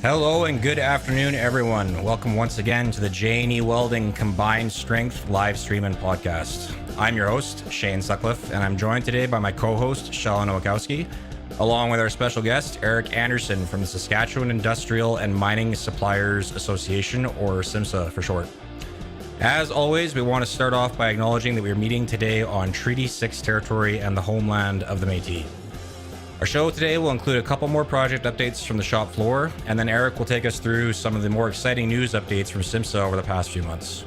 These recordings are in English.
Hello and good afternoon, everyone. Welcome once again to the JNE Welding Combined Strength live stream and podcast. I'm your host, Shane Sutcliffe, and I'm joined today by my co-host, Shalon Nowakowski, along with our special guest, Eric Anderson from the Saskatchewan Industrial and Mining Suppliers Association, or SIMSA for short. As always, we want to start off by acknowledging that we are meeting today on Treaty 6 territory and the homeland of the Métis. Our show today will include a couple more project updates from the shop floor, and then Eric will take us through some of the more exciting news updates from SIMSA over the past few months.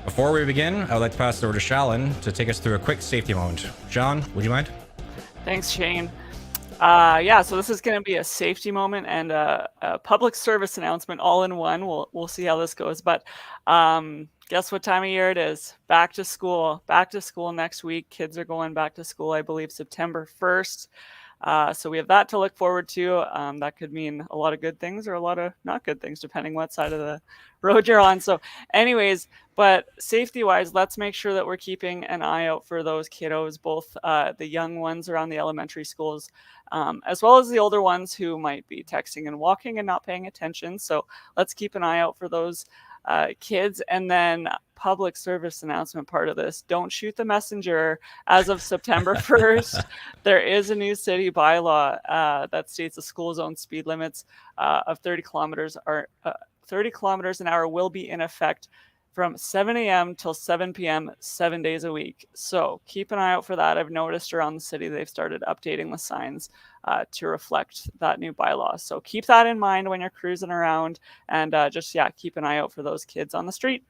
Before we begin, I would like to pass it over to Shalon to take us through a quick safety moment. Shalon, would you mind? Thanks, Shane. So this is going to be a safety moment and a public service announcement all in one. We'll see how this goes. But guess what time of year it is? Back to school. Back to school next week. Kids are going back to school, I believe, September 1st. So we have that to look forward to. That could mean a lot of good things or a lot of not good things, depending what side of the road you're on. So anyways, but safety-wise, let's make sure that we're keeping an eye out for those kiddos, both the young ones around the elementary schools, as well as the older ones who might be texting and walking and not paying attention. So let's keep an eye out for those kids. And then public service announcement part of this, don't shoot the messenger. As of September 1st, there is a new city bylaw that states the school zone speed limits of 30 kilometers an hour will be in effect from 7 a.m. till 7 p.m. 7 days a week. So keep an eye out for that. I've noticed around the city they've started updating the signs to reflect that new bylaw. So keep that in mind when you're cruising around, and keep an eye out for those kids on the street.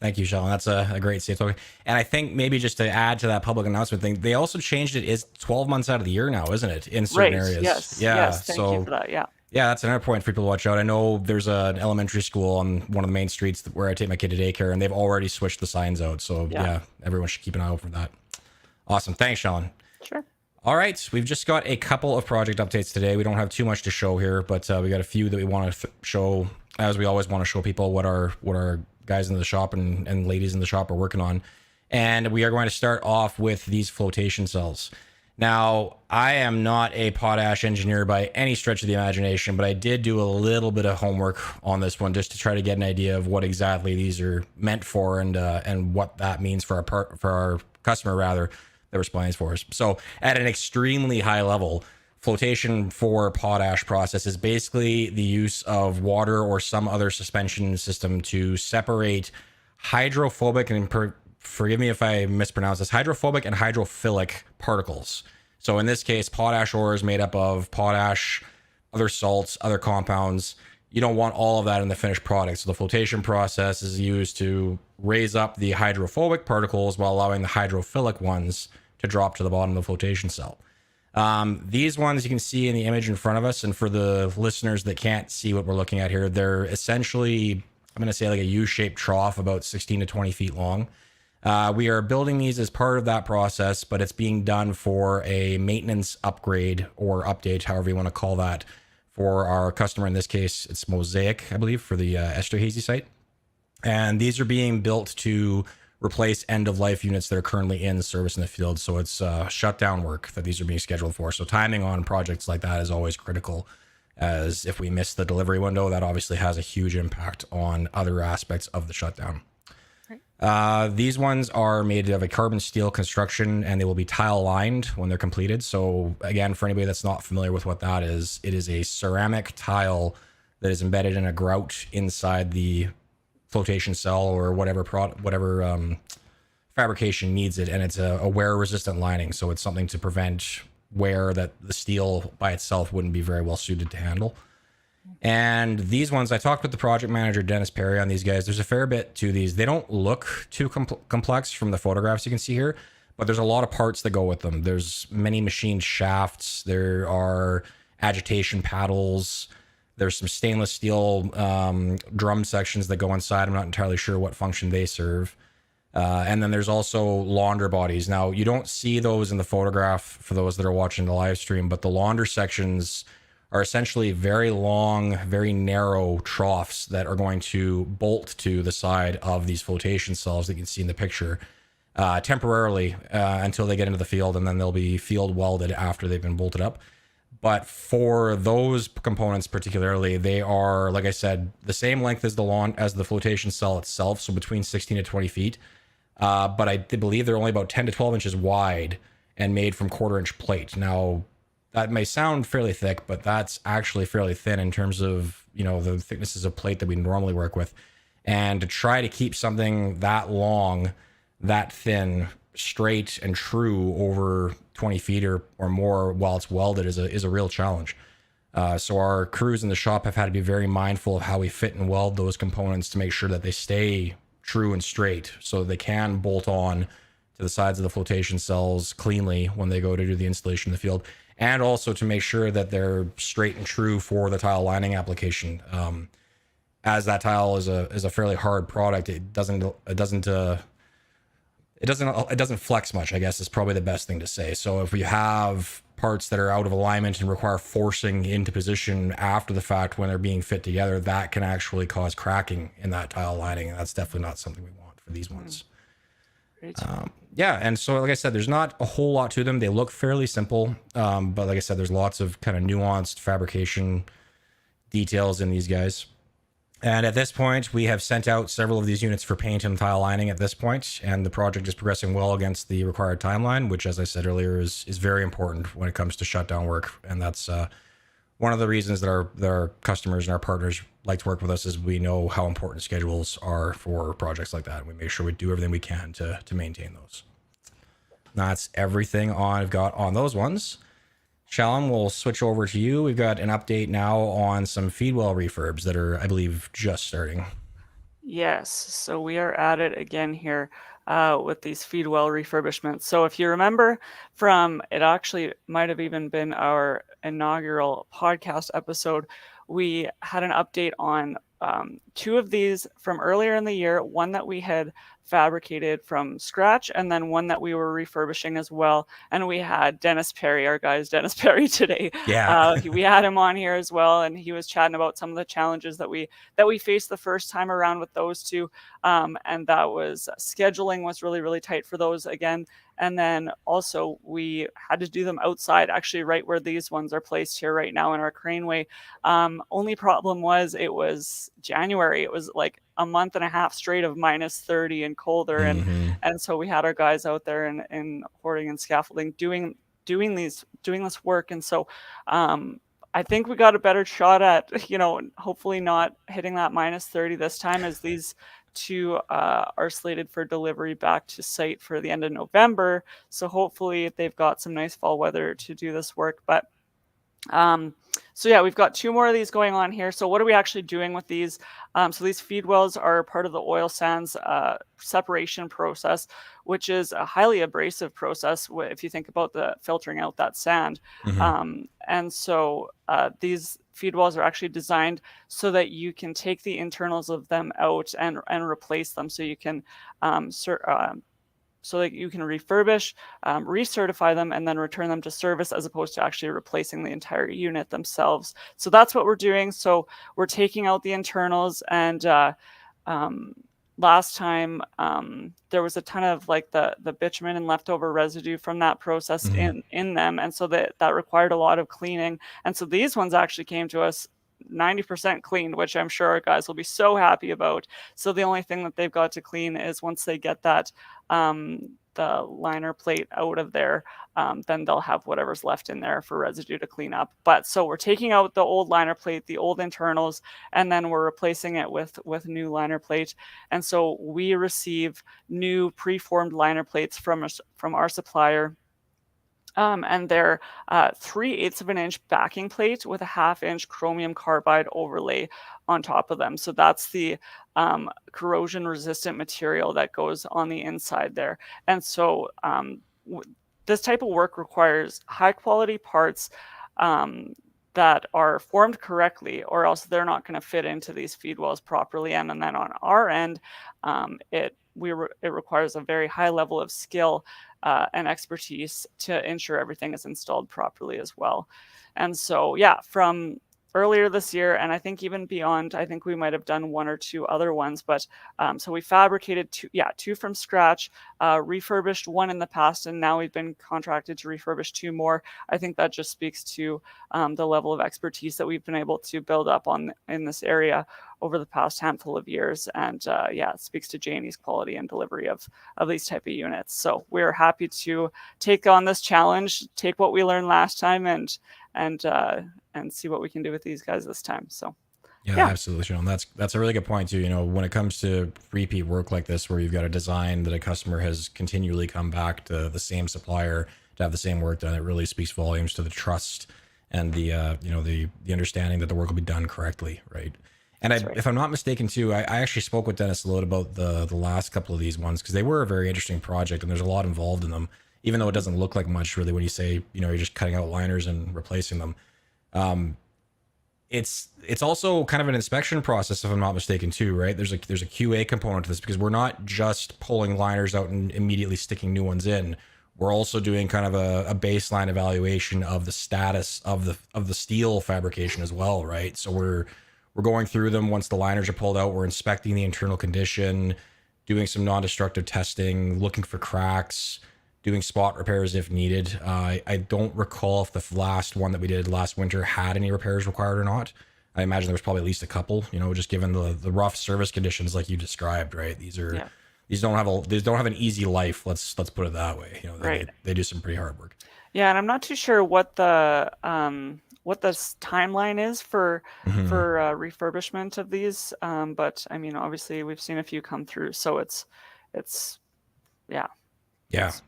Thank you, Shalon. That's a great safe token. And I think maybe just to add to that public announcement thing, they also changed it. It's 12 months out of the year now, isn't it? In certain areas. Yes. Thank you for that. Yeah, that's another point for people to watch out. I know there's an elementary school on one of the main streets where I take my kid to daycare, and they've already switched the signs out. So yeah, everyone should keep an eye out for that. Awesome. Thanks, Shalon. Sure. All right, we've just got a couple of project updates today. We don't have too much to show here, but we got a few that we want to show, as we always want to show people what our guys in the shop and ladies in the shop are working on. And we are going to start off with these flotation cells. Now, I am not a potash engineer by any stretch of the imagination, but I did do a little bit of homework on this one just to try to get an idea of what exactly these are meant for and what that means for our customer rather that we're supplying for us. So at an extremely high level, flotation for potash process is basically the use of water or some other suspension system to separate hydrophobic and forgive me if I mispronounce this, hydrophobic and hydrophilic particles. So in this case, potash ore is made up of potash, other salts, other compounds. You don't want all of that in the finished product. So the flotation process is used to raise up the hydrophobic particles while allowing the hydrophilic ones to drop to the bottom of the flotation cell. These ones you can see in the image in front of us, and for the listeners that can't see what we're looking at here, they're essentially, I'm going to say like a U-shaped trough about 16 to 20 feet long. We are building these as part of that process, but it's being done for a maintenance upgrade or update, however you want to call that, for our customer. In this case, it's Mosaic, I believe, for the Esterhazy site. And these are being built to replace end-of-life units that are currently in service in the field. So it's shutdown work that these are being scheduled for. So timing on projects like that is always critical, as if we miss the delivery window, that obviously has a huge impact on other aspects of the shutdown. These ones are made of a carbon steel construction, and they will be tile lined when they're completed. So again, for anybody that's not familiar with what that is, it is a ceramic tile that is embedded in a grout inside the flotation cell or whatever fabrication needs it, and it's a wear resistant lining, so it's something to prevent wear that the steel by itself wouldn't be very well suited to handle. And these ones, I talked with the project manager Dennis Perry on these guys. There's a fair bit to these. They don't look too complex from the photographs you can see here, but there's a lot of parts that go with them. There's many machined shafts, there are agitation paddles, there's some stainless steel drum sections that go inside. I'm not entirely sure what function they serve. And then there's also launder bodies. Now, you don't see those in the photograph for those that are watching the live stream, but the launder sections are essentially very long, very narrow troughs that are going to bolt to the side of these flotation cells that you can see in the picture temporarily until they get into the field, and then they'll be field welded after they've been bolted up. But for those components particularly, they are, like I said, the same length as the flotation cell itself, so between 16 to 20 feet. But I believe they're only about 10 to 12 inches wide and made from 1/4 inch plate. Now, that may sound fairly thick, but that's actually fairly thin in terms of, the thicknesses of plate that we normally work with. And to try to keep something that long, that thin, straight and true over 20 feet or more while it's welded is a real challenge. So our crews in the shop have had to be very mindful of how we fit and weld those components to make sure that they stay true and straight, so they can bolt on to the sides of the flotation cells cleanly when they go to do the installation in the field, and also to make sure that they're straight and true for the tile lining application. As that tile is a fairly hard product, it doesn't flex much, I guess is probably the best thing to say. So if we have parts that are out of alignment and require forcing into position after the fact when they're being fit together, that can actually cause cracking in that tile lining, and that's definitely not something we want for these ones. Yeah, and so like I said, there's not a whole lot to them. They look fairly simple, but like I said, there's lots of kind of nuanced fabrication details in these guys. And at this point, we have sent out several of these units for paint and tile lining at this point, and the project is progressing well against the required timeline, which, as I said earlier, is very important when it comes to shutdown work. And that's one of the reasons that our customers and our partners like to work with us, is we know how important schedules are for projects like that. We make sure we do everything we can to maintain those. That's everything I've got on those ones. Shalom, we'll switch over to you. We've got an update now on some feed well refurbs that are, I believe, just starting. Yes, so we are at it again here with these feed well refurbishments. So if you remember from, it actually might have even been our inaugural podcast episode, we had an update on 2 of these from earlier in the year, one that we had fabricated from scratch, and then one that we were refurbishing as well. And we had Dennis Perry, our guy's Dennis Perry today. Yeah. We had him on here as well, and he was chatting about some of the challenges that we faced the first time around with those 2. And that was scheduling was really, really tight for those again. And then also we had to do them outside, actually right where these ones are placed here right now in our craneway. Only problem was it was January. It was like a month and a half straight of -30 and colder. And so we had our guys out there in hoarding and scaffolding doing this work. And so I think we got a better shot at, hopefully not hitting that -30 this time, as these 2 are slated for delivery back to site for the end of November. So hopefully they've got some nice fall weather to do this work. But so yeah, we've got 2 more of these going on here. So what are we actually doing with these? So these feed wells are part of the oil sands separation process, which is a highly abrasive process if you think about the filtering out that sand. And so these feed wells are actually designed so that you can take the internals of them out and replace them, so you can so that you can refurbish, recertify them, and then return them to service, as opposed to actually replacing the entire unit themselves. So that's what we're doing. So we're taking out the internals, and last time there was a ton of like the bitumen and leftover residue from that process in them, and so that required a lot of cleaning. And so these ones actually came to us 90% cleaned, which I'm sure our guys will be so happy about. So the only thing that they've got to clean is, once they get that the liner plate out of there, then they'll have whatever's left in there for residue to clean up. But so we're taking out the old liner plate, the old internals, and then we're replacing it with new liner plate. And so we receive new preformed liner plates from our supplier. And they're 3/8 of an inch backing plate with a 1/2 inch chromium carbide overlay on top of them. So that's the corrosion resistant material that goes on the inside there. And so this type of work requires high quality parts that are formed correctly, or else they're not going to fit into these feed wells properly. And then on our end, it requires a very high level of skill and expertise to ensure everything is installed properly as well. And so, yeah, from earlier this year, and I think even beyond. I think we might have done one or two other ones, but so we fabricated two from scratch, refurbished one in the past, and now we've been contracted to refurbish two more. I think that just speaks to the level of expertise that we've been able to build up in this area over the past handful of years, and it speaks to JNE's quality and delivery of these type of units. So we're happy to take on this challenge, take what we learned last time, and see what we can do with these guys this time. So yeah, absolutely, Sean. That's a really good point too. When it comes to repeat work like this, where you've got a design that a customer has continually come back to the same supplier to have the same work done, it really speaks volumes to the trust and the the understanding that the work will be done correctly, right? And if I'm not mistaken too, I actually spoke with Dennis a little about the last couple of these ones, because they were a very interesting project and there's a lot involved in them, even though it doesn't look like much really when you say, you're just cutting out liners and replacing them. It's also kind of an inspection process, if I'm not mistaken too, right? There's a QA component to this, because we're not just pulling liners out and immediately sticking new ones in. We're also doing kind of a baseline evaluation of the status of the steel fabrication as well, right? So we're going through them once the liners are pulled out. We're inspecting the internal condition, doing some non-destructive testing, looking for cracks, doing spot repairs if needed. I don't recall if the last one that we did last winter had any repairs required or not. I imagine there was probably at least a couple, just given the rough service conditions like you described, right? These don't have an easy life. Let's put it that way. They do some pretty hard work. Yeah, and I'm not too sure what the timeline is for refurbishment of these, but I mean, obviously we've seen a few come through, so it's it's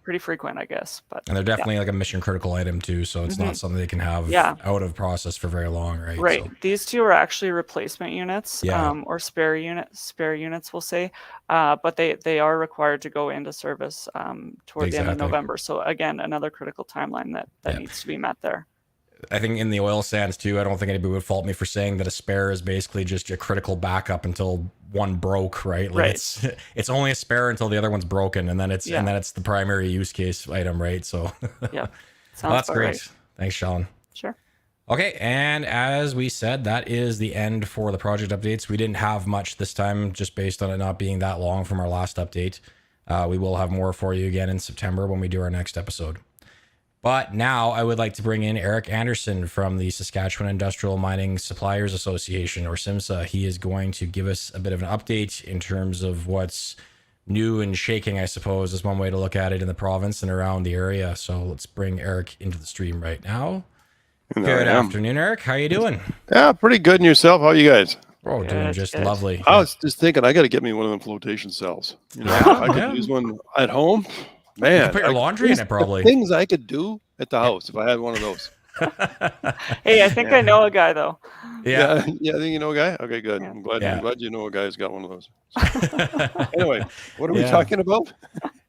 pretty frequent, I guess. And they're definitely like a mission critical item too, so it's not something they can have out of process for very long, right? Right. So these two are actually replacement units, or spare units, we'll say, but they are required to go into service toward the end of November. So again, another critical timeline that needs to be met there. I think in the oil sands too, I don't think anybody would fault me for saying that a spare is basically just a critical backup until one broke, right? Like it's only a spare until the other one's broken, and then it's the primary use case item, right? So yeah, well, that's great. Right. Thanks, Sean. Sure. Okay, and as we said, that is the end for the project updates. We didn't have much this time, just based on it not being that long from our last update. We will have more for you again in September when we do our next episode. But now I would like to bring in Eric Anderson from the Saskatchewan Industrial Mining Suppliers Association, or SIMSA. He is going to give us a bit of an update in terms of what's new and shaking, I suppose, is one way to look at it in the province and around the area. So let's bring Eric into the stream right now. Good afternoon, Eric. How are you doing? Yeah, pretty good. And yourself? How are you guys? Oh, doing just lovely. I was just thinking, I got to get me one of them flotation cells. I could use one at home. Man, you could put your laundry in it, probably. Things I could do at the house if I had one of those. Hey, I think I know a guy though. Yeah, I think you know a guy. Okay, good. Yeah. I'm glad you know a guy who's got one of those. Anyway, what are we talking about?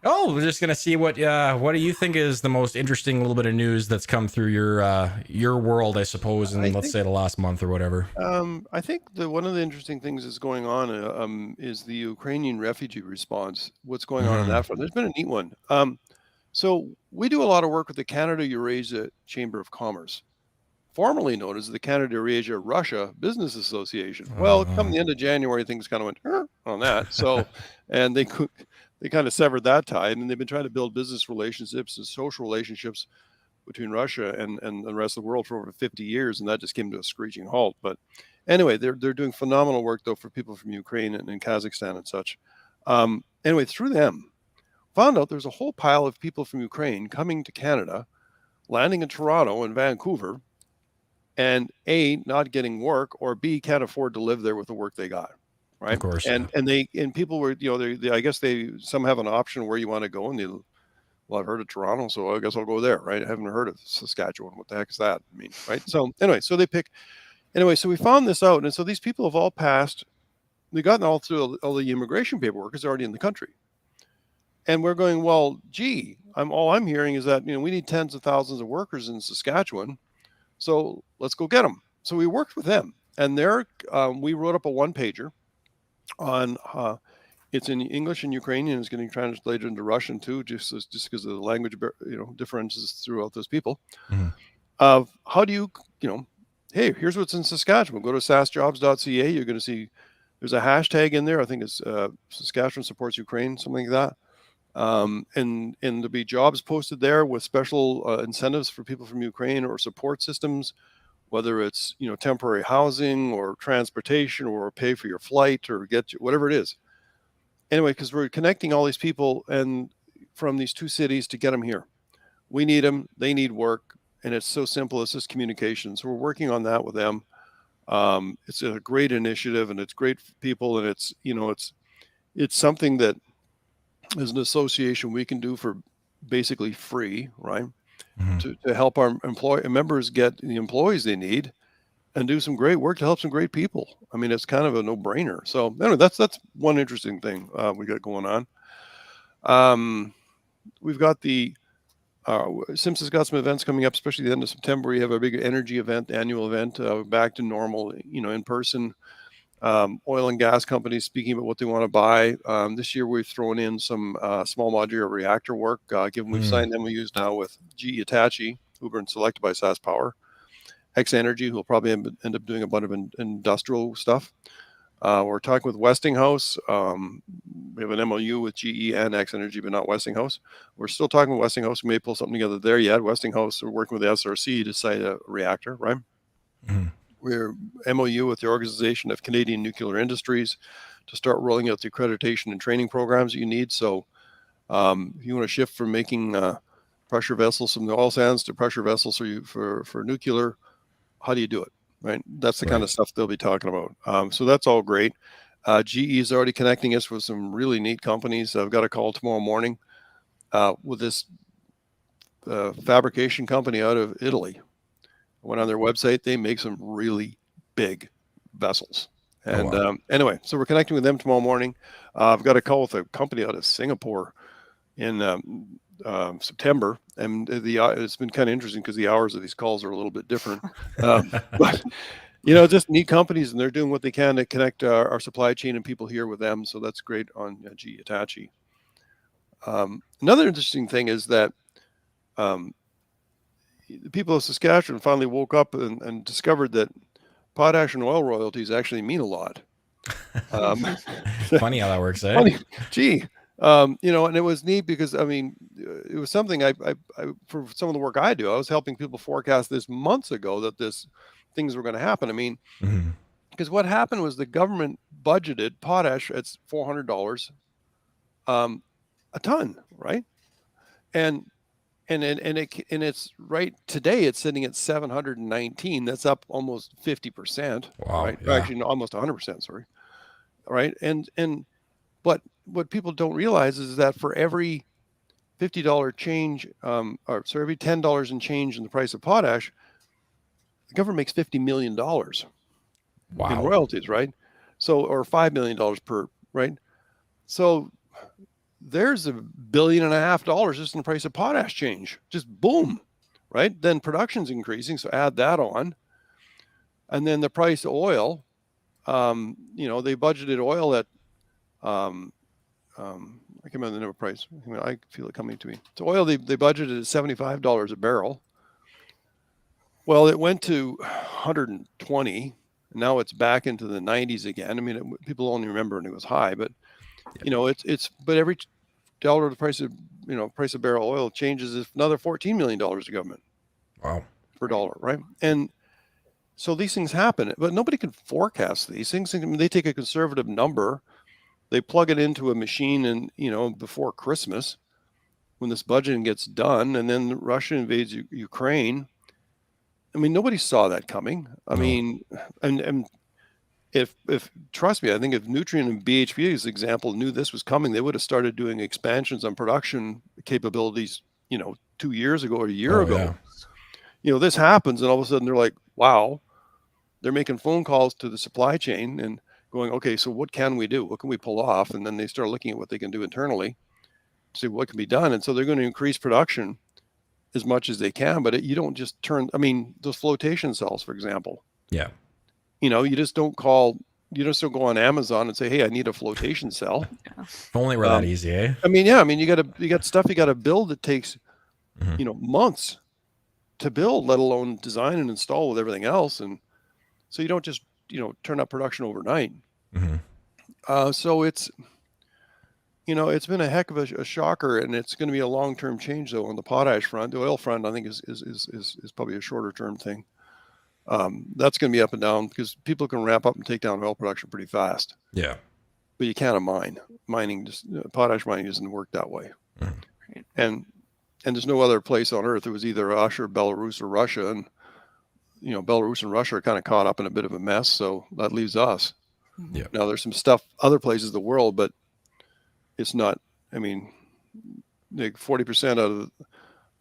Oh, we're just gonna see what do you think is the most interesting little bit of news that's come through your world, I suppose, in let's say the last month or whatever. I think one of the interesting things that's going on is the Ukrainian refugee response. What's going on that front? There's been a neat one. So we do a lot of work with the Canada-Eurasia Chamber of Commerce, formerly known as the Canada-Eurasia-Russia Business Association. Well, come the end of January, things kind of went on that. So, and they kind of severed that tie, and they've been trying to build business relationships and social relationships between Russia and the rest of the world for over 50 years, and that just came to a screeching halt. But anyway, they're doing phenomenal work, though, for people from Ukraine and Kazakhstan and such. Anyway, through them, found out there's a whole pile of people from Ukraine coming to Canada, landing in Toronto and Vancouver, and A, not getting work, or B, can't afford to live there with the work they got. Right. Of course. And people were, they I guess some have an option where you want to go, and I've heard of Toronto, so I guess I'll go there. Right. I haven't heard of Saskatchewan. What the heck is that? I mean, right. So anyway, so we found this out. And so these people have all passed, they've gotten all through all the immigration paperwork is already in the country. And we're going, well, gee, all I'm hearing is that, we need tens of thousands of workers in Saskatchewan. So let's go get them. So we worked with them, and we wrote up a one-pager on it's in English and Ukrainian. It's getting translated into Russian too, just because of the language differences throughout those people. Of how do you hey, here's what's in Saskatchewan. Go to saskjobs.ca. You're going to see there's a hashtag in there. I think it's Saskatchewan supports Ukraine, something like that. And there'll be jobs posted there with special incentives for people from Ukraine or support systems, whether it's temporary housing or transportation or pay for your flight or get you, whatever it is. Anyway, because we're connecting all these people and from these two cities to get them here. We need them, they need work, and it's so simple. It's just communication. So we're working on that with them. It's a great initiative, and it's great for people, and it's it's something that as an association we can do for basically free, right? To help our members get the employees they need and do some great work to help some great people. I mean, it's kind of a no-brainer. So anyway, that's one interesting thing we got going on. We've got the SIMSA's got some events coming up, especially the end of September. We have a big energy event, annual event, back to normal, in person. Oil and gas companies speaking about what they want to buy. This year we've thrown in some small modular reactor work, given we've signed MOUs now with GE Hitachi, who've been selected by SaskPower, X Energy, who will probably end up doing a bunch of industrial stuff. We're talking with Westinghouse. We have an MOU with GE and X Energy, but not Westinghouse. We're still talking with Westinghouse. We may pull something together there yet. Westinghouse, we're working with the SRC to site a reactor, right? We're MOU with the Organization of Canadian Nuclear Industries to start rolling out the accreditation and training programs that you need. So if you want to shift from making pressure vessels from the oil sands to pressure vessels for nuclear, how do you do it? Right. That's the kind of stuff they'll be talking about. So that's all great. GE is already connecting us with some really neat companies. I've got a call tomorrow morning with this fabrication company out of Italy. I went on their website. They make some really big vessels. And anyway, so we're connecting with them tomorrow morning. I've got a call with a company out of Singapore in September, and it's been kind of interesting because the hours of these calls are a little bit different. But just neat companies, and they're doing what they can to connect our supply chain and people here with them. So that's great on GE Hitachi. Another interesting thing is that the people of Saskatchewan finally woke up and discovered that potash and oil royalties actually mean a lot. Funny how that works, eh? Funny. Gee. And it was neat because, I mean, it was something I for some of the work I do, I was helping people forecast this months ago that things were going to happen. I mean, because what happened was the government budgeted potash at $400 a ton, right? And it's right today it's sitting at 719. That's up almost 50%. Wow, right? yeah. Actually, no, almost 100%. Sorry. Right. But what people don't realize is that for every $50 change, every $10 in change in the price of potash, the government makes $50 million in royalties, right? So, or $5 million per, right? So there's $1.5 billion just in the price of potash change. Just boom, right? Then production's increasing, so add that on. And then the price of oil, they budgeted oil at I can't remember the number price. I feel it coming to me. So oil, they budgeted at $75 a barrel. Well, it went to 120. Now it's back into the 90s again. I mean, people only remember when it was high, but but every dollar the price of barrel oil changes is another $14 million to government. Wow. Per dollar, right? And so these things happen, but nobody can forecast these things. I mean, they take a conservative number. They plug it into a machine and, before Christmas when this budgeting gets done, and then Russia invades Ukraine. I mean, nobody saw that coming. I mean, and if trust me, I think if Nutrien and BHP, as an example, knew this was coming, they would have started doing expansions on production capabilities, 2 years ago or a year ago. Yeah. This happens, and all of a sudden they're like, wow, they're making phone calls to the supply chain and going, okay, so what can we do? What can we pull off? And then they start looking at what they can do internally to see what can be done. And so they're going to increase production as much as they can, but you don't just those flotation cells, for example. Yeah. You just don't go on Amazon and say, hey, I need a flotation cell. If only we're that easy, eh? You got stuff you got to build that takes, months to build, let alone design and install with everything else. And So you don't just, turn up production overnight. Mm-hmm. So it's, it's been a heck of a shocker, and it's going to be a long-term change though on the potash front. The oil front, I think, is probably a shorter-term thing. That's going to be up and down because people can ramp up and take down oil production pretty fast. Yeah. But you can't mine. Potash mining doesn't work that way. Mm-hmm. And there's no other place on earth. It was either Russia, Belarus, or Russia, and Belarus and Russia are kind of caught up in a bit of a mess. So that leaves us. Yeah. Now there's some stuff other places in the world, but it's not. I mean, like 40% out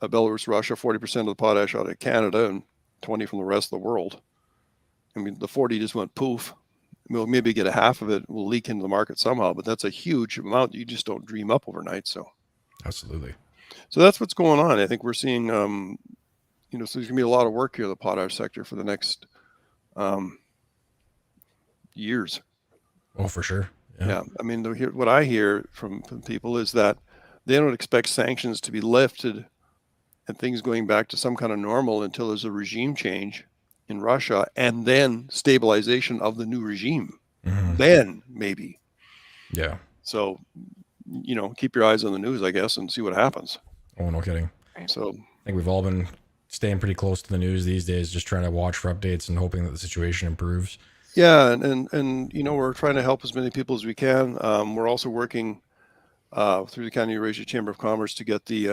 of Belarus, Russia, 40% of the potash out of Canada, and 20 from the rest of the world. I mean, the 40 just went poof. We'll maybe get a half of it. We'll leak into the market somehow, but that's a huge amount. You just don't dream up overnight. So, absolutely. So that's what's going on. I think we're seeing, so there's going to be a lot of work here in the potash sector for the next years. Oh, for sure. Yeah. I mean, what I hear from people is that they don't expect sanctions to be lifted and things going back to some kind of normal until there's a regime change in Russia and then stabilization of the new regime. Mm-hmm. Then maybe. Yeah. So, keep your eyes on the news, I guess, and see what happens. Oh, no kidding. So I think we've all been staying pretty close to the news these days, just trying to watch for updates and hoping that the situation improves. Yeah, and we're trying to help as many people as we can. We're also working through the County Eurasia Chamber of Commerce to get the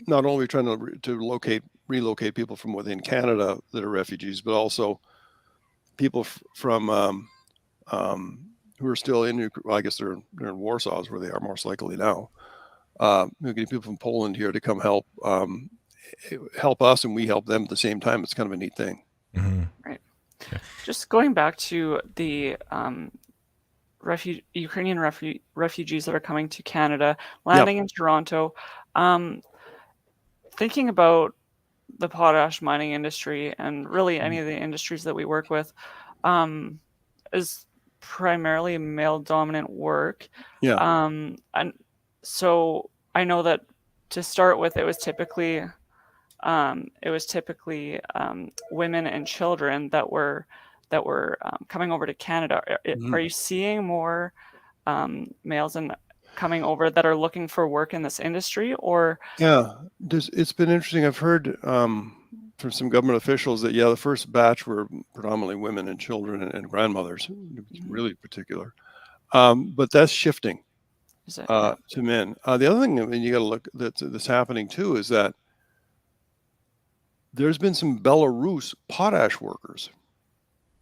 not only trying to relocate people from within Canada that are refugees, but also people from who are still in. Well, I guess they're in Warsaw is where they are most likely now. We're getting people from Poland here to come help us, and we help them at the same time. It's kind of a neat thing. Mm-hmm. Right. Yeah. Just going back to the Ukrainian refugees that are coming to Canada, landing in Toronto, thinking about the potash mining industry and really any of the industries that we work with, is primarily male-dominant work. Yeah. And so I know that to start with, it was typically women and children that were coming over to Canada. Are you seeing more males coming over that are looking for work in this industry, or? Yeah, it's been interesting. I've heard from some government officials that the first batch were predominantly women and children and grandmothers, really particular. But that's shifting to men. The other thing, I mean, you got to look that's happening too is that there's been some Belarus potash workers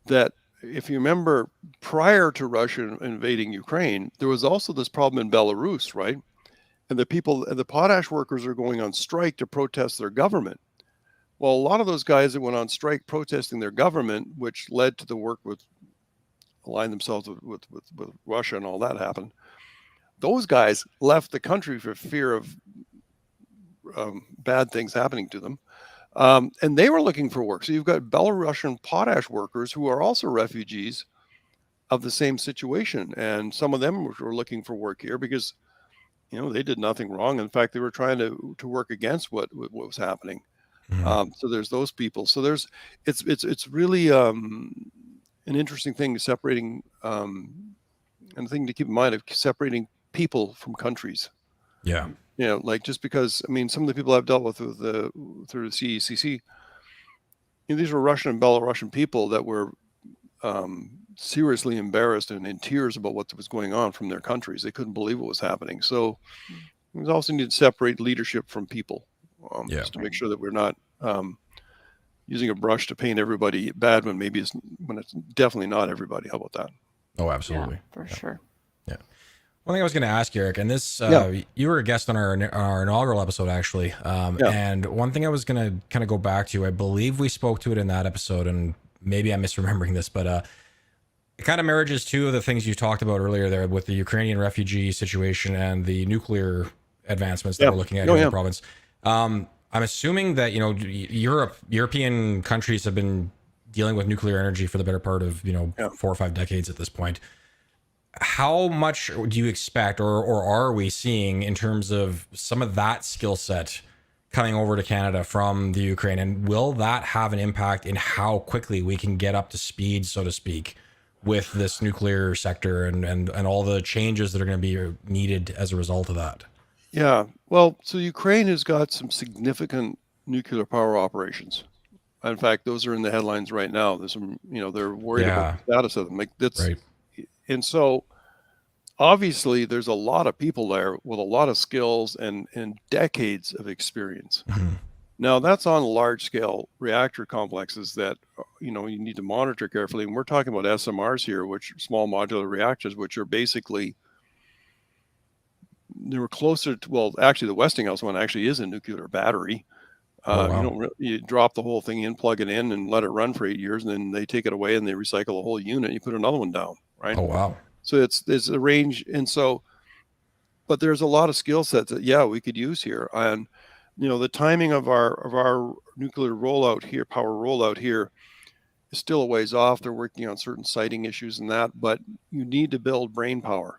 that, if you remember, prior to Russia invading Ukraine, there was also this problem in Belarus, right? And the potash workers are going on strike to protest their government. Well, a lot of those guys that went on strike protesting their government, which led to the work align themselves with Russia and all that happened. Those guys left the country for fear of bad things happening to them. And they were looking for work. So you've got Belarusian potash workers who are also refugees of the same situation. And some of them were looking for work here because, they did nothing wrong. In fact, they were trying to work against what was happening. Mm-hmm. So there's those people. So it's really an interesting thing separating, and the thing to keep in mind of separating people from countries. Yeah. Like just because, I mean, some of the people I've dealt with through the CECC, these were Russian and Belarusian people that were seriously embarrassed and in tears about what was going on from their countries. They couldn't believe what was happening. So we also need to separate leadership from people, just to make sure that we're not using a brush to paint everybody bad when it's definitely not everybody. How about that? Oh, absolutely. Yeah, for sure. Yeah. One thing I was going to ask you, Eric, and this, you were a guest on our inaugural episode, actually. And one thing I was going to kind of go back to, I believe we spoke to it in that episode, and maybe I'm misremembering this, but it kind of marriages two of the things you talked about earlier there with the Ukrainian refugee situation and the nuclear advancements that we're looking at in the province. I'm assuming that, European countries have been dealing with nuclear energy for the better part of, 4 or 5 decades at this point. How much do you expect or are we seeing in terms of some of that skill set coming over to Canada from the Ukraine, and will that have an impact in how quickly we can get up to speed, so to speak, with this nuclear sector and all the changes that are going to be needed as a result of that? Yeah. Well, so Ukraine has got some significant nuclear power operations. In fact, those are in the headlines right now. There's some, they're worried about the status of them. Like that's right. And so obviously there's a lot of people there with a lot of skills and decades of experience. Now that's on large scale reactor complexes that, you need to monitor carefully. And we're talking about SMRs here, which are small modular reactors, which are basically, they were closer to, well, actually the Westinghouse one actually is a nuclear battery. Wow. You drop the whole thing in, plug it in, and let it run for 8 years, and then they take it away and they recycle the whole unit. You put another one down, right? Oh, wow. So there's a range, and so, but there's a lot of skill sets that we could use here. And the timing of our nuclear rollout here, power rollout here, is still a ways off. They're working on certain siting issues and that, but you need to build brain power.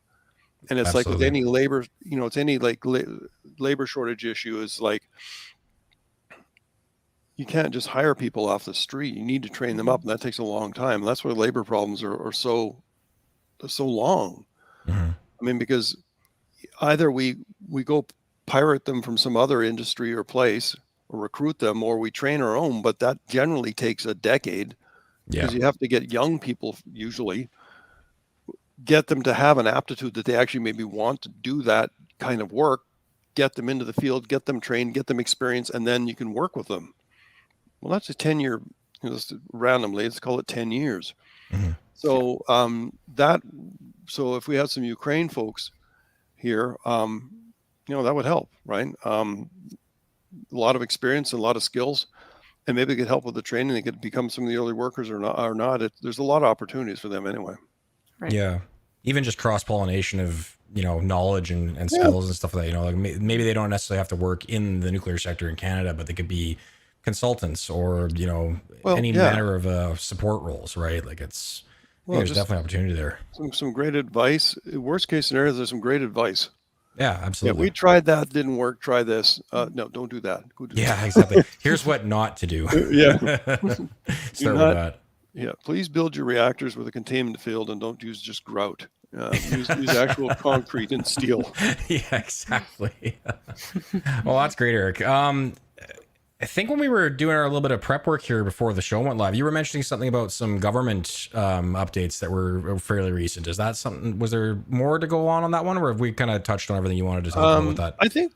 And it's like with any labor, it's any like labor shortage issue is like, you can't just hire people off the street. You need to train them up, and that takes a long time. That's why labor problems are so long. I mean, because either we go pirate them from some other industry or place, or recruit them, or we train our own, but that generally takes a decade, because you have to get young people, usually get them to have an aptitude that they actually maybe want to do that kind of work, get them into the field, get them trained, get them experience, and then you can work with them. Well, that's a 10-year, randomly, let's call it 10 years. So so if we have some Ukraine folks here, that would help, right? A lot of experience and a lot of skills, and maybe they could help with the training. They could become some of the early workers or not. There's a lot of opportunities for them anyway. Right. Yeah. Even just cross-pollination of, knowledge and skills and stuff like that, like maybe they don't necessarily have to work in the nuclear sector in Canada, but they could be consultants or, any manner of support roles, right? Like there's definitely opportunity there. Some great advice. Worst case scenario, there's some great advice. Yeah, absolutely. Yeah, we tried that, didn't work. Try this. No, don't do that. Exactly. Here's what not to do. Start with that. Yeah, please build your reactors with a containment field and don't use just grout. Use actual concrete and steel. Yeah, exactly. Well, that's great, Eric. I think when we were doing our little bit of prep work here before the show went live, you were mentioning something about some government updates that were fairly recent. Is that something? Was there more to go on that one, or have we kind of touched on everything you wanted to talk about with that? I think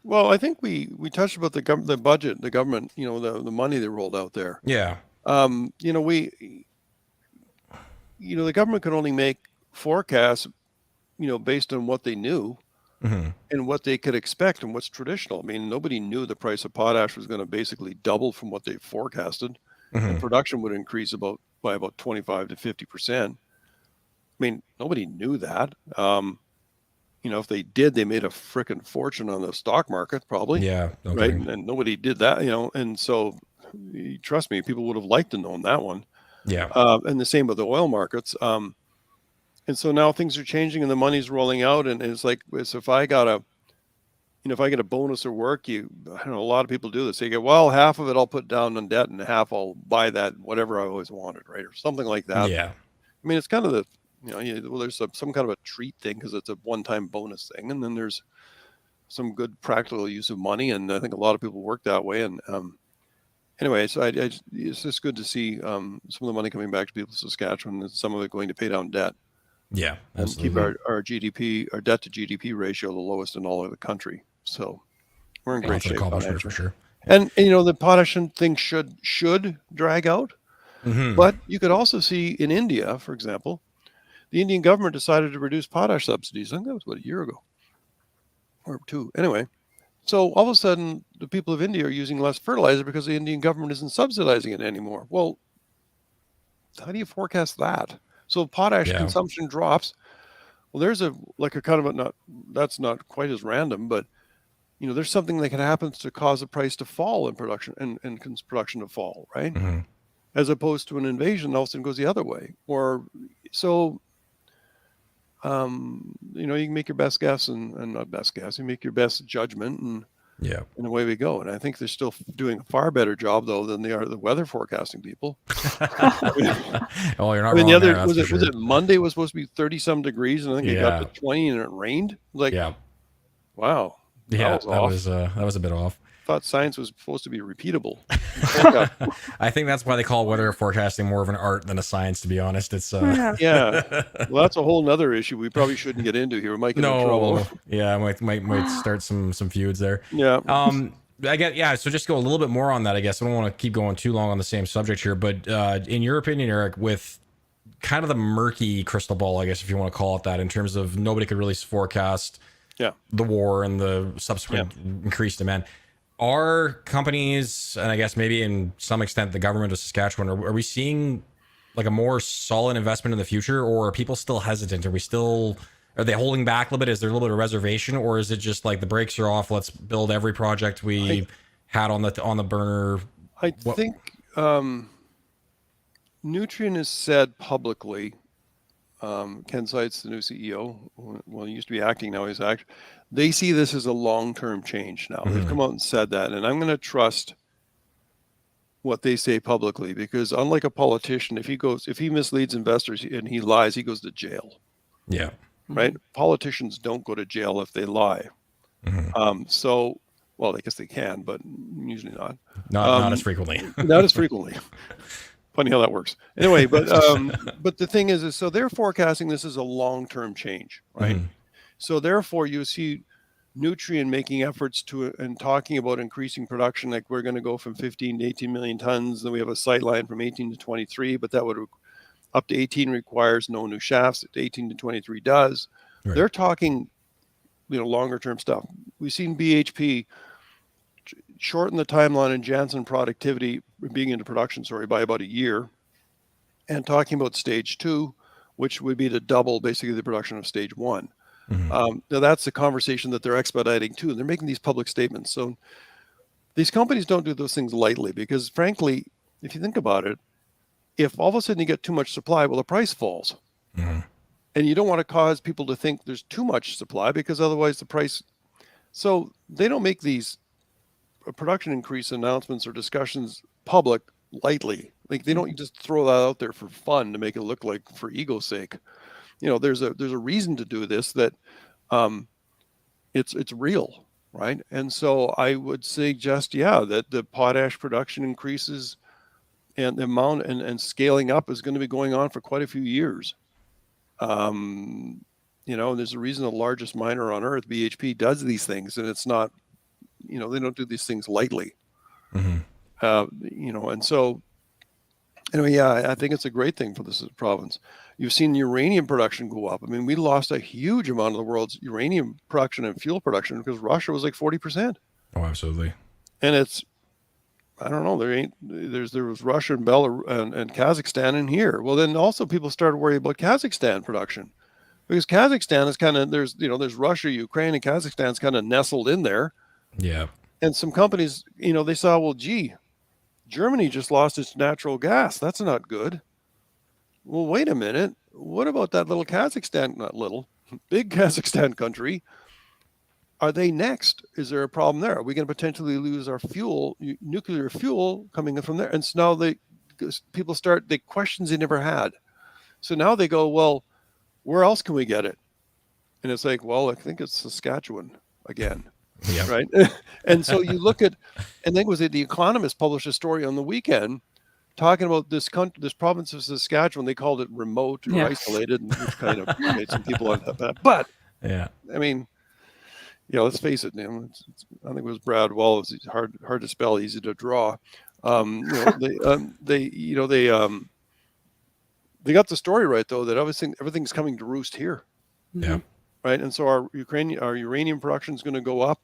we touched about the budget, the government, the money they rolled out there. Yeah. The government could only make forecasts, based on what they knew. And what they could expect and what's traditional. I mean, nobody knew the price of potash was going to basically double from what they forecasted, and production would increase by about 25 to 50%. I mean, nobody knew that. If they did, they made a frickin' fortune on the stock market, probably. Yeah. No right. kidding. And nobody did that, and so trust me, people would have liked to known that one. Yeah. And the same with the oil markets. And so now things are changing and the money's rolling out, and it's like, so if I got a bonus or work, I don't know, a lot of people do this. They go, well, half of it I'll put down on debt and half I'll buy that, whatever I always wanted, right? Or something like that. Yeah. I mean, it's kind of there's some kind of a treat thing because it's a one-time bonus thing. And then there's some good practical use of money. And I think a lot of people work that way. And anyway, so it's just good to see some of the money coming back to people in Saskatchewan and some of it going to pay down debt. Yeah, absolutely. And keep our GDP, our debt to GDP ratio, the lowest in all of the country. So we're in great shape. For sure. And the potash thing should drag out. But you could also see in India, for example, the Indian government decided to reduce potash subsidies. I think that was about a year ago or two. Anyway, so all of a sudden, the people of India are using less fertilizer because the Indian government isn't subsidizing it anymore. Well, how do you forecast that? So potash consumption drops. Well, there's that's not quite as random, but there's something that can happen to cause the price to fall in production and production to fall, right? As opposed to an invasion, all of a sudden goes the other way. Or so, you can make your best guess and not best guess. You make your best judgment, and Yeah. And away we go. And I think they're still doing a far better job, though, than they are the weather forecasting people. Oh, you're not I mean, wrong the other there, that's for was sure. it Monday was supposed to be 30-some degrees, and I think it got Yeah. to 20 and it rained. Like, Yeah. wow, that Yeah, was off. that was a bit off. Thought science was supposed to be repeatable. I think that's why they call weather forecasting more of an art than a science, to be honest. It's Yeah. Well, that's a whole nother issue we probably shouldn't get into here. We might get in trouble. Yeah, might start some feuds there. Yeah. I get, yeah, so just go a little bit more on that, I guess. I don't want to keep going too long on the same subject here, but in your opinion, Eric, with kind of the murky crystal ball, I guess, if you want to call it that, in terms of nobody could really forecast the war and the subsequent increased demand, are companies, and I guess maybe in some extent the government of Saskatchewan, are we seeing like a more solid investment in the future, or are people still hesitant? Are they holding back a little bit? Is there a little bit of reservation, or is it just like the brakes are off? Let's build every project we had on the burner. I think Nutrien has said publicly, Ken Seitz, the new CEO, well, he used to be acting, now he's act. They see this as a long-term change now. They've come out and said that, and I'm going to trust what they say publicly, because unlike a politician, if he misleads investors and he lies, he goes to jail. Yeah. Right? Politicians don't go to jail if they lie. So, well, I guess they can, but usually not. Not as frequently. Not as frequently. Funny how that works. Anyway, but the thing is so they're forecasting this as a long-term change, right? So therefore, you see Nutrien making efforts to and talking about increasing production, like we're going to go from 15 to 18 million tons. Then we have a sight line from 18 to 23, but that would up to 18 requires no new shafts. 18 to 23 does. Right. They're talking, longer term stuff. We've seen BHP shorten the timeline in Jansen productivity being into production, by about a year, and talking about stage 2, which would be to double basically the production of stage 1. Now that's the conversation that they're expediting too. And they're making these public statements. So these companies don't do those things lightly, because frankly, if you think about it, if all of a sudden you get too much supply, well, the price falls. And you don't want to cause people to think there's too much supply, because otherwise the price. So they don't make these production increase announcements or discussions public lightly. Like, they don't just throw that out there for fun to make it look like for ego's sake. There's a reason to do this, that it's real, right? And so I would suggest, that the potash production increases and the amount and scaling up is going to be going on for quite a few years. There's a reason the largest miner on earth, BHP, does these things, and it's not, they don't do these things lightly. And so anyway, I think it's a great thing for this province. You've seen uranium production go up. I mean, we lost a huge amount of the world's uranium production and fuel production because Russia was like 40%. Oh, absolutely. And it's, I don't know, there was Russia and Belarus and Kazakhstan in here. Well, then also people started worrying about Kazakhstan production, because Kazakhstan is kind of, there's Russia, Ukraine, and Kazakhstan's kind of nestled in there. Yeah. And some companies, they saw, well, gee, Germany just lost its natural gas. That's not good. Well, wait a minute. What about that little Kazakhstan, not little, big Kazakhstan country? Are they next? Is there a problem there? Are we going to potentially lose our fuel, nuclear fuel coming in from there? And so now people start the questions they never had. So now they go, well, where else can we get it? And it's like, well, I think it's Saskatchewan again. Yeah. Right. And so you look at, and then The Economist published a story on the weekend talking about this province of Saskatchewan. They called it remote or isolated, which kind of made some people unhappy. But I mean, let's face it. I think it was Brad Wallace. It's hard to spell, easy to draw. They got the story right, though, that everything's coming to roost here. Yeah. Right. And so our uranium production is going to go up.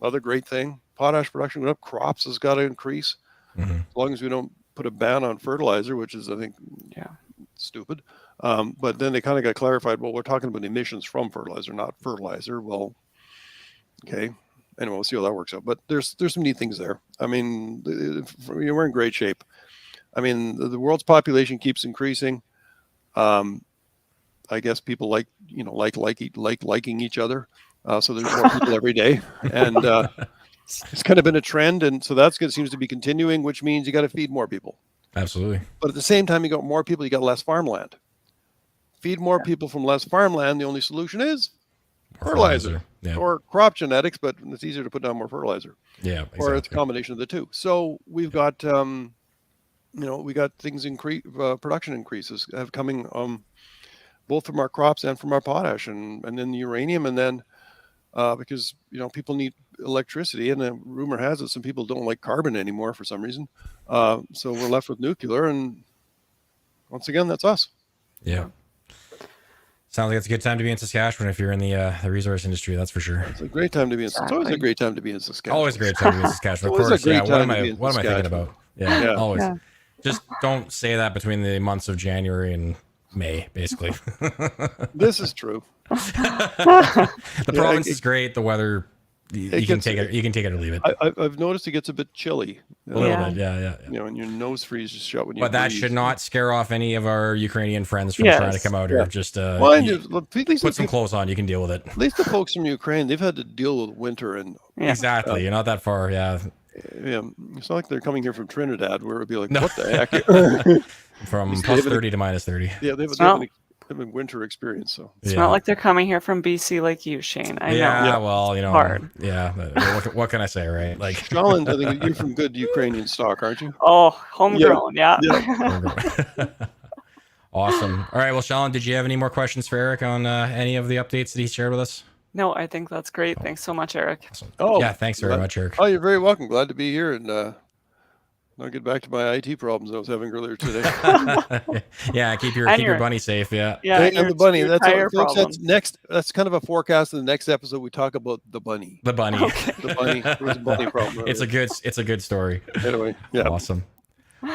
Other great thing, potash production went up. Crops has got to increase, as long as we don't put a ban on fertilizer, which is, I think, stupid. But then they kind of got clarified. Well, we're talking about emissions from fertilizer, not fertilizer. Well, okay. Anyway, we'll see how that works out. But there's some neat things there. I mean, we're in great shape. I mean, the world's population keeps increasing. I guess people liking each other. So there's more people every day, and it's kind of been a trend, and so that's good. Seems to be continuing, which means you got to feed more people. Absolutely. But at the same time, you got more people, you got less farmland. Feed more people from less farmland. The only solution is fertilizer Yeah. or crop genetics, but it's easier to put down more fertilizer. Yeah. Exactly. Or it's a combination of the two. So we've got, we got things production increases have coming, both from our crops and from our potash, and then the uranium, and then because people need electricity, and the rumor has it some people don't like carbon anymore for some reason. So we're left with nuclear, and once again, that's us. Yeah. Sounds like it's a good time to be in Saskatchewan if you're in the resource industry. That's for sure. It's a great time to be in. It's always a great time to be in Saskatchewan. Always a great time to be in Saskatchewan. Of course. Yeah. What am I thinking about? Yeah. Always. Yeah. Just don't say that between the months of January and May, basically. This is true. The province is great. The weather, you can take it. You can take it or leave it. I've noticed it gets a bit chilly. A little bit, yeah. And your nose freezes shut when you. But that should not scare off any of our Ukrainian friends from trying to come out here. Just put some clothes on. You can deal with it. At least the folks from Ukraine, they've had to deal with winter and. Exactly, you're not that far. Yeah. Yeah, it's not like they're coming here from Trinidad, where it'd be like, what the heck? From plus 30 to minus 30. Yeah, they have a winter experience. So it's not like they're coming here from BC like you, Shane. I know. Yeah, well, hard. Yeah, what can I say, right? Like, Shalin, I think you're from good Ukrainian stock, aren't you? Oh, homegrown, yeah. Awesome. All right, well, Shalin, did you have any more questions for Eric on any of the updates that he shared with us? No, I think that's great. Thanks so much, Eric. Awesome. Oh, yeah, thanks very much, Eric. Oh, you're very welcome. Glad to be here, and I'll get back to my IT problems I was having earlier today. Yeah, keep your bunny safe. Yeah, and the bunny. That's folks, that's next. That's kind of a forecast. In the next episode, we talk about the bunny. The bunny. Okay. The bunny. There was a bunny problem. It's a good story. Anyway, yeah. Awesome.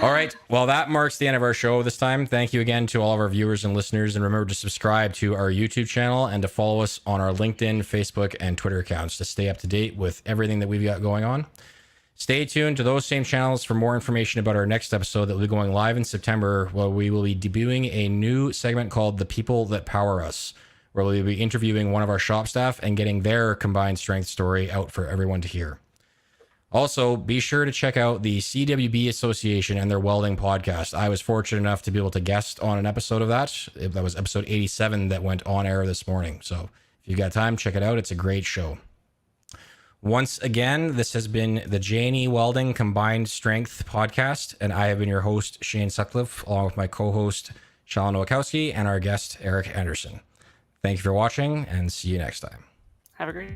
All right. Well, that marks the end of our show this time. Thank you again to all of our viewers and listeners. And remember to subscribe to our YouTube channel and to follow us on our LinkedIn, Facebook, and Twitter accounts to stay up to date with everything that we've got going on. Stay tuned to those same channels for more information about our next episode that will be going live in September, where we will be debuting a new segment called The People That Power Us, where we'll be interviewing one of our shop staff and getting their combined strength story out for everyone to hear. Also, be sure to check out the CWB Association and their welding podcast. I was fortunate enough to be able to guest on an episode of that. That was episode 87 that went on air this morning. So if you've got time, check it out. It's a great show. Once again, this has been the JNE Welding Combined Strength podcast, and I have been your host, Shane Sutcliffe, along with my co-host, Shalin Nowakowski, and our guest, Eric Anderson. Thank you for watching, and see you next time. Have a great